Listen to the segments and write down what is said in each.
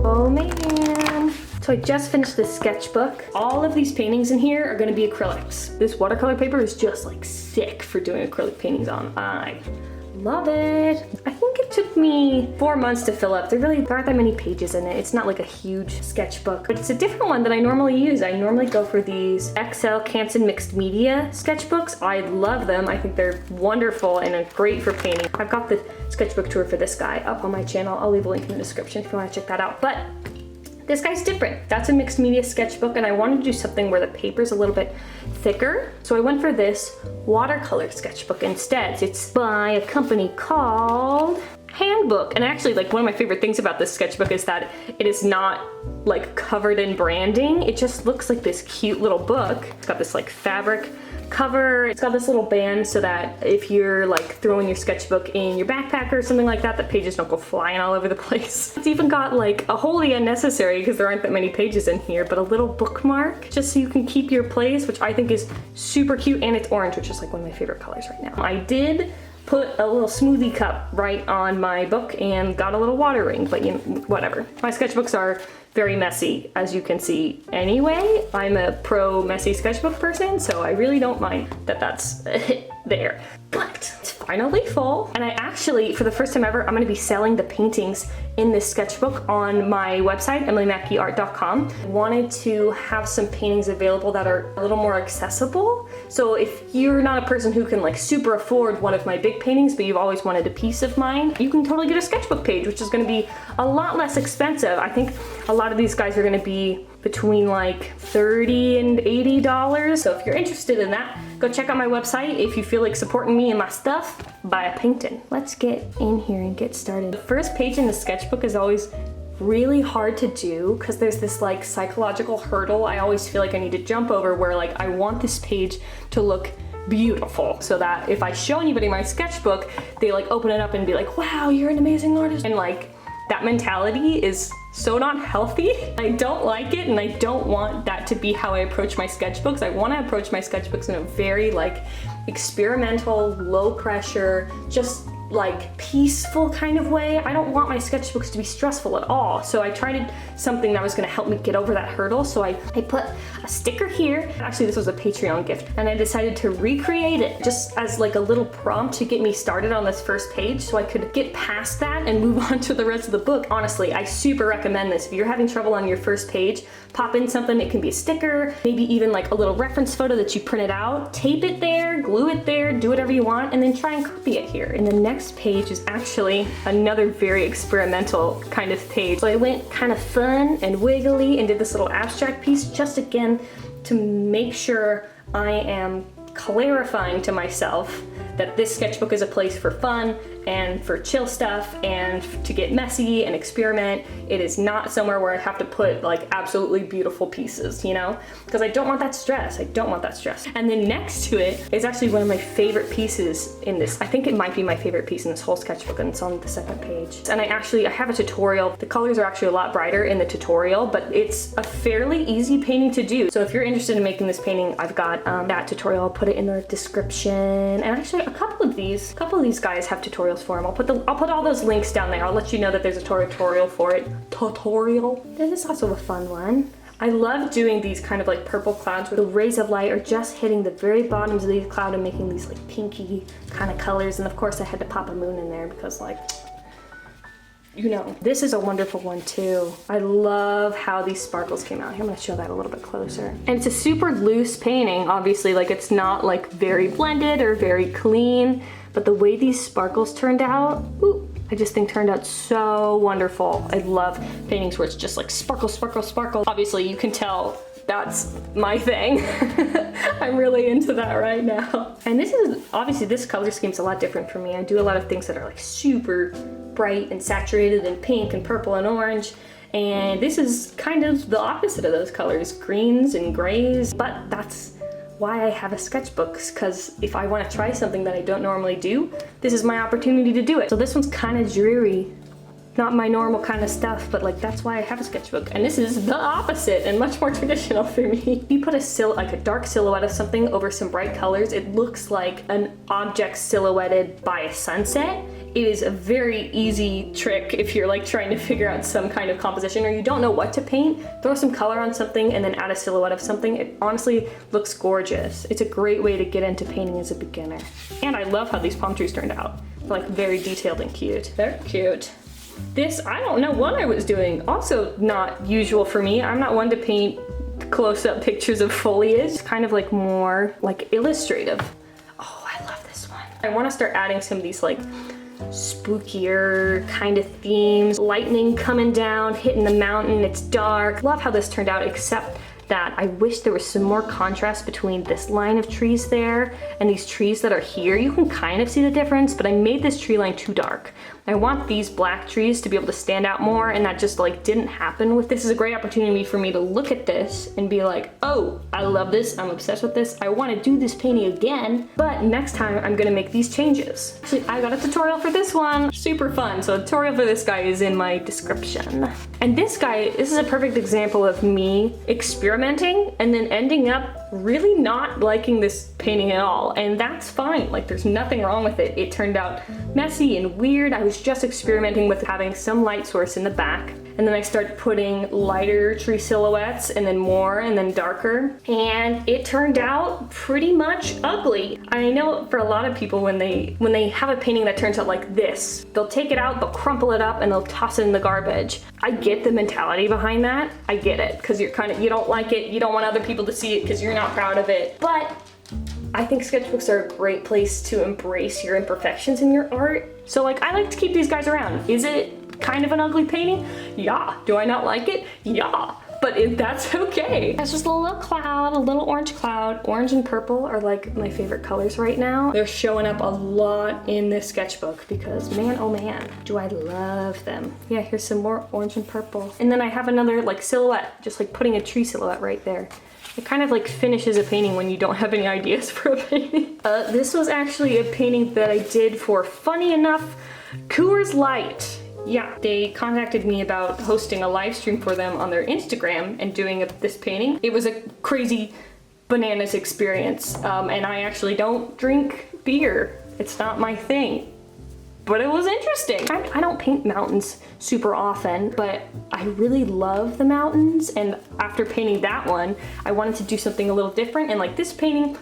Oh man. So I just finished this sketchbook. All of these paintings in here are gonna be acrylics. This watercolor paper is just like sick for doing acrylic paintings on. I love it. I think it took me 4 months to fill up. There aren't that many pages in it. It's not like a huge sketchbook, but it's a different one than I normally use. I normally go for these XL Canson mixed media sketchbooks. I love them. I think they're wonderful and are great for painting. I've got the sketchbook tour for this guy up on my channel. I'll leave a link in the description if you want to check that out. But this guy's different. That's a mixed media sketchbook, and I wanted to do something where the paper's a little bit thicker. So I went for this watercolor sketchbook instead. It's by a company called Handbook. And actually, like, one of my favorite things about this sketchbook is that it is not like covered in branding. It just looks like this cute little book. It's got this like fabric cover. It's got this little band so that if you're like throwing your sketchbook in your backpack or something like that, the pages don't go flying all over the place. It's even got like a wholly unnecessary, because there aren't that many pages in here, but a little bookmark just so you can keep your place, which I think is super cute, and it's orange, which is like one of my favorite colors right now. I did put a little smoothie cup right on my book and got a little water ring, but you know, whatever. My sketchbooks are very messy, as you can see anyway. I'm a pro messy sketchbook person, so I really don't mind that that's there. But it's finally full, and I actually, for the first time ever, I'm gonna be selling the paintings in this sketchbook on my website, emilymackeyart.com. I wanted to have some paintings available that are a little more accessible. So if you're not a person who can like super afford one of my big paintings, but you've always wanted a piece of mine, you can totally get a sketchbook page, which is gonna be a lot less expensive. I think a lot of these guys are gonna be between like $30 and $80. So if you're interested in that, go check out my website. If you feel like supporting me and my stuff, buy a painting. Let's get in here and get started. The first page in the sketchbook is always really hard to do because there's this like psychological hurdle I always feel like I need to jump over, where like I want this page to look beautiful, so that if I show anybody my sketchbook, they like open it up and be like, wow, you're an amazing artist. And like, that mentality is so not healthy. I don't like it, and I don't want that to be how I approach my sketchbooks. I want to approach my sketchbooks in a very like experimental, low pressure, just like peaceful kind of way. I don't want my sketchbooks to be stressful at all. So I tried something that was gonna help me get over that hurdle. So I put a sticker here. Actually, this was a Patreon gift, and I decided to recreate it just as like a little prompt to get me started on this first page so I could get past that and move on to the rest of the book. Honestly, I super recommend this. If you're having trouble on your first page, pop in something. It can be a sticker, maybe even like a little reference photo that you printed out, tape it there, glue it there, do whatever you want, and then try and copy it here. And the next page is actually another very experimental kind of page. So I went kind of fun and wiggly and did this little abstract piece, just again to make sure I am clarifying to myself that this sketchbook is a place for fun and for chill stuff and to get messy and experiment. It is not somewhere where I have to put like absolutely beautiful pieces, you know? Because I don't want that stress. I don't want that stress. And then next to it is actually one of my favorite pieces in this. I think it might be my favorite piece in this whole sketchbook, and it's on the second page. And I have a tutorial. The colors are actually a lot brighter in the tutorial, but it's a fairly easy painting to do. So if you're interested in making this painting, I've got that tutorial. I'll put it in the description. And actually a couple of these guys have tutorials for them. I'll put all those links down there. I'll let you know that there's a tutorial for it. This is also a fun one. I love doing these kind of like purple clouds where the rays of light are just hitting the very bottoms of these clouds and making these like pinky kind of colors. And of course I had to pop a moon in there because like, you know. This is a wonderful one too. I love how these sparkles came out. Here, I'm gonna show that a little bit closer. And it's a super loose painting, obviously, like it's not like very blended or very clean, but the way these sparkles turned out, ooh, I just think turned out so wonderful. I love paintings where it's just like sparkle, sparkle, sparkle. Obviously you can tell that's my thing. I'm really into that right now. And this is, obviously this color scheme's a lot different for me. I do a lot of things that are like super bright and saturated and pink and purple and orange. And this is kind of the opposite of those colors, greens and grays. But that's why I have a sketchbook, because if I want to try something that I don't normally do, this is my opportunity to do it. So this one's kind of dreary. not my normal kind of stuff, but like that's why I have a sketchbook. And this is the opposite and much more traditional for me. If you put like a dark silhouette of something over some bright colors, it looks like an object silhouetted by a sunset. It is a very easy trick if you're like trying to figure out some kind of composition or you don't know what to paint. Throw some color on something and then add a silhouette of something. It honestly looks gorgeous. It's a great way to get into painting as a beginner. And I love how these palm trees turned out. They're like very detailed and cute. They're cute. This, I don't know what I was doing. Also not usual for me. I'm not one to paint close-up pictures of foliage. It's kind of like more like illustrative. Oh, I love this one. I want to start adding some of these like spookier kind of themes. Lightning coming down, hitting the mountain, it's dark. Love how this turned out, except that I wish there was some more contrast between this line of trees there and these trees that are here. You can kind of see the difference, but I made this tree line too dark. I want these black trees to be able to stand out more, and that just like didn't happen with this. Is a great opportunity for me to look at this and be like, oh, I love this, I'm obsessed with this, I want to do this painting again, but next time I'm gonna make these changes. Actually, I got a tutorial for this one, super fun. So the tutorial for this guy is in my description. And this guy, this is a perfect example of me experimenting and then ending up really not liking this painting at all, and that's fine. Like there's nothing wrong with it. It turned out messy and weird. I was just experimenting with having some light source in the back, and then I started putting lighter tree silhouettes and then more and then darker, and it turned out pretty much ugly. I know for a lot of people when they have a painting that turns out like this, they'll take it out, they'll crumple it up, and they'll toss it in the garbage. I get the mentality behind that. I get it, because you don't like it, you don't want other people to see it because you're not proud of it. But I think sketchbooks are a great place to embrace your imperfections in your art. So like, I like to keep these guys around. Is it kind of an ugly painting? Yeah. Do I not like it? Yeah. But that's okay. That's just a little cloud, a little orange cloud. Orange and purple are like my favorite colors right now. They're showing up a lot in this sketchbook because man, oh man, do I love them. Yeah, here's some more orange and purple. And then I have another like silhouette, just like putting a tree silhouette right there. It kind of like finishes a painting when you don't have any ideas for a painting. This was actually a painting that I did for, funny enough, Coors Light. Yeah, they contacted me about hosting a live stream for them on their Instagram and doing this painting. It was a crazy bananas experience, and I actually don't drink beer. It's not my thing. But it was interesting. I don't paint mountains super often, but I really love the mountains, and after painting that one, I wanted to do something a little different, and like this painting,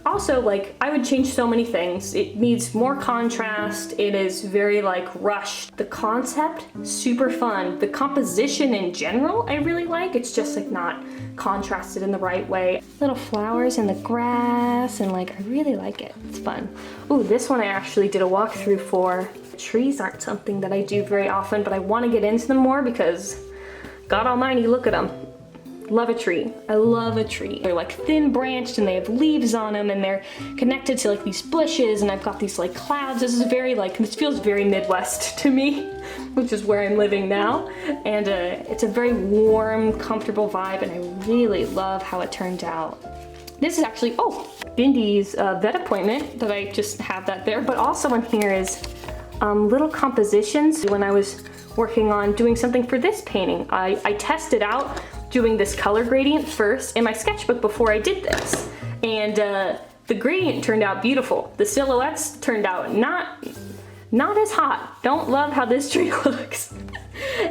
also like I would change so many things. It needs more contrast, it is very like rushed. The concept, super fun. The composition in general, I really like. It's just like not contrasted in the right way. Little flowers in the grass, and like I really like it. It's fun. Ooh, this one I actually did a walkthrough for. Trees aren't something that I do very often, but I want to get into them more because God almighty, look at them. Love a tree. I love a tree. They're like thin branched and they have leaves on them and they're connected to like these bushes, and I've got these like clouds. This is very like, this feels very Midwest to me, which is where I'm living now. And it's a very warm, comfortable vibe, and I really love how it turned out. This is actually, oh, Bindy's vet appointment that I just have that there, but also in here is little compositions. When I was working on doing something for this painting, I tested out doing this color gradient first in my sketchbook before I did this. And the gradient turned out beautiful. The silhouettes turned out not as hot. Don't love how this tree looks.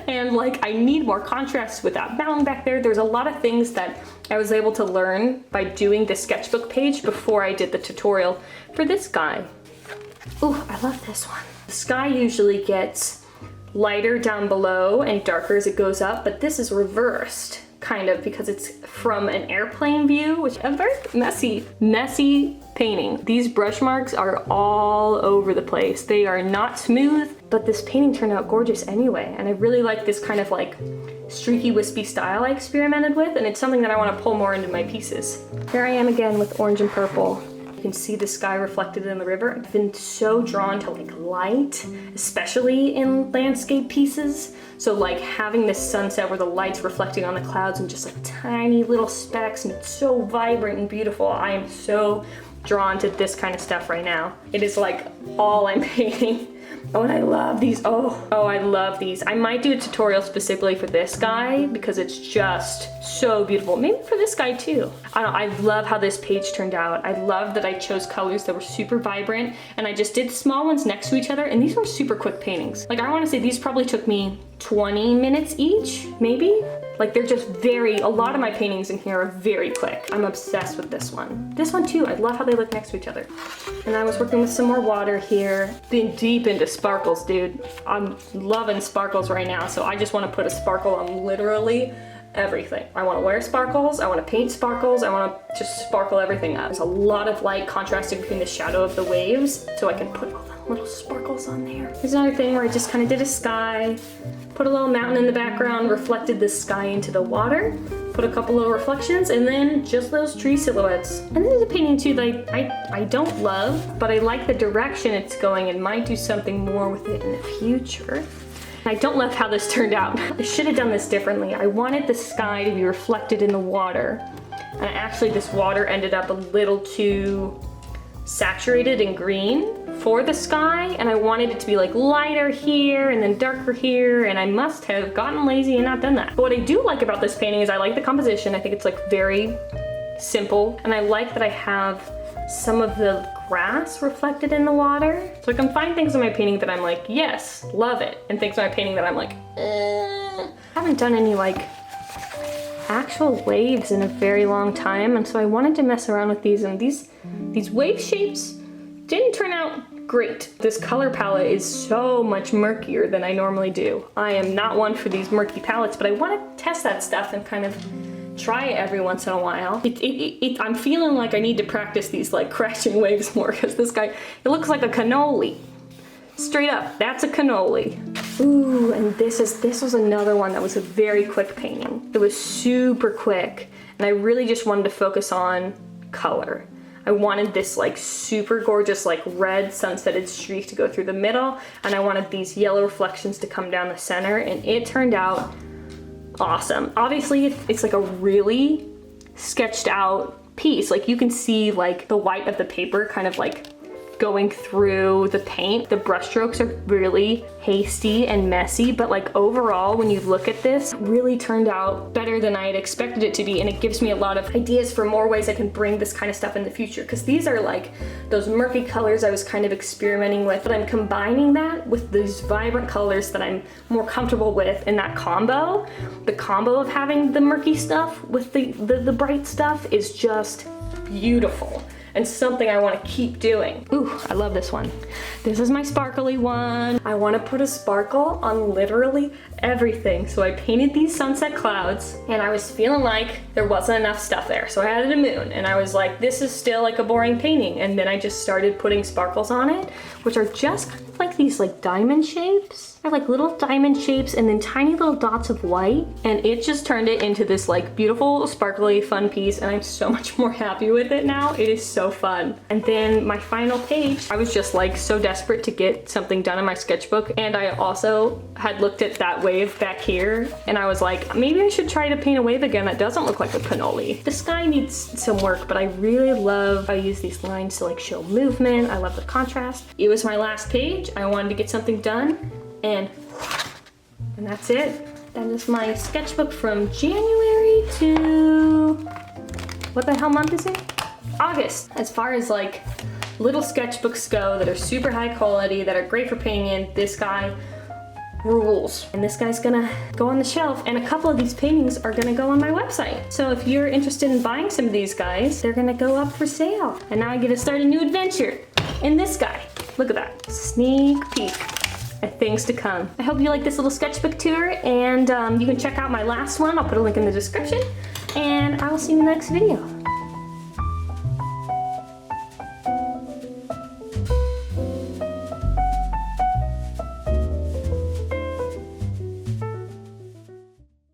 And like, I need more contrast with that mountain back there. There's a lot of things that I was able to learn by doing the sketchbook page before I did the tutorial for this guy. Ooh, I love this one. The sky usually gets lighter down below and darker as it goes up, but this is reversed, kind of, because it's from an airplane view, which is a very messy painting. These brush marks are all over the place. They are not smooth, but this painting turned out gorgeous anyway, and I really like this kind of like streaky, wispy style I experimented with, and it's something that I want to pull more into my pieces. Here I am again with orange and purple. You can see the sky reflected in the river. I've been so drawn to like light, especially in landscape pieces. So like having this sunset where the light's reflecting on the clouds and just like tiny little specks, and it's so vibrant and beautiful. I am so drawn to this kind of stuff right now. It is like all I'm painting. Oh, and I love these. Oh, I love these. I might do a tutorial specifically for this guy because it's just so beautiful. Maybe for this guy too. I don't know, I love how this page turned out. I love that I chose colors that were super vibrant, and I just did small ones next to each other, and these were super quick paintings. Like, I want to say these probably took me 20 minutes each, maybe? Like, they're just a lot of my paintings in here are very quick. I'm obsessed with this one. This one too, I love how they look next to each other. And I was working with some more water here. Being deep into sparkles, dude. I'm loving sparkles right now, so I just want to put a sparkle on literally everything. I want to wear sparkles, I want to paint sparkles, I want to just sparkle everything up. There's a lot of light contrasting between the shadow of the waves, so I can put all the little sparkles on there. Here's another thing where I just kind of did a sky, put a little mountain in the background, reflected the sky into the water, put a couple little reflections, and then just those tree silhouettes. And this is a painting too that I don't love, but I like the direction it's going and might do something more with it in the future. I don't love how this turned out. I should have done this differently. I wanted the sky to be reflected in the water. And actually this water ended up a little too saturated in green for the sky, and I wanted it to be like lighter here and then darker here, and I must have gotten lazy and not done that. But what I do like about this painting is I like the composition. I think it's like very simple, and I like that I have some of the grass reflected in the water. So I can find things in my painting that I'm like, yes, love it, and things in my painting that I'm like, I haven't done any like actual waves in a very long time, and so I wanted to mess around with these, and these wave shapes didn't turn out great. This color palette is so much murkier than I normally do. I am not one for these murky palettes, but I want to test that stuff and kind of try it every once in a while. I'm feeling like I need to practice these like crashing waves more, because this guy, it looks like a cannoli. Straight up, that's a cannoli. Ooh, and this was another one that was a very quick painting. It was super quick, and I really just wanted to focus on color. I wanted this like super gorgeous like red sunsetted streak to go through the middle, and I wanted these yellow reflections to come down the center, and it turned out awesome. Obviously it's like a really sketched out piece. Like you can see like the white of the paper kind of like going through the paint. The brush strokes are really hasty and messy, but like overall when you look at this, it really turned out better than I had expected it to be, and it gives me a lot of ideas for more ways I can bring this kind of stuff in the future, because these are like those murky colors I was kind of experimenting with, but I'm combining that with these vibrant colors that I'm more comfortable with, and that combo, the combo of having the murky stuff with the bright stuff is just beautiful. And something I want to keep doing. Ooh, I love this one. This is my sparkly one. I want to put a sparkle on literally everything. So I painted these sunset clouds, and I was feeling like there wasn't enough stuff there. So I added a moon, and I was like, this is still like a boring painting. And then I just started putting sparkles on it, which are just kind of like these like diamond shapes. They're like little diamond shapes and then tiny little dots of white, and it just turned it into this like beautiful, sparkly, fun piece, and I'm so much more happy with it now. It is so fun. And then my final page, I was just like so desperate to get something done in my sketchbook, and I also had looked at that wave back here, and I was like, maybe I should try to paint a wave again that doesn't look like a cannoli. The sky needs some work, but I really love how I use these lines to like show movement. I love the contrast. It was my last page. I wanted to get something done, and that's it. That is my sketchbook from January to, what the hell month is it? August. As far as like little sketchbooks go that are super high quality, that are great for painting in, this guy rules. And this guy's gonna go on the shelf, and a couple of these paintings are gonna go on my website. So if you're interested in buying some of these guys, they're gonna go up for sale. And now I get to start a new adventure in this guy. Look at that, sneak peek at things to come. I hope you like this little sketchbook tour, and you can check out my last one. I'll put a link in the description, and I will see you in the next video.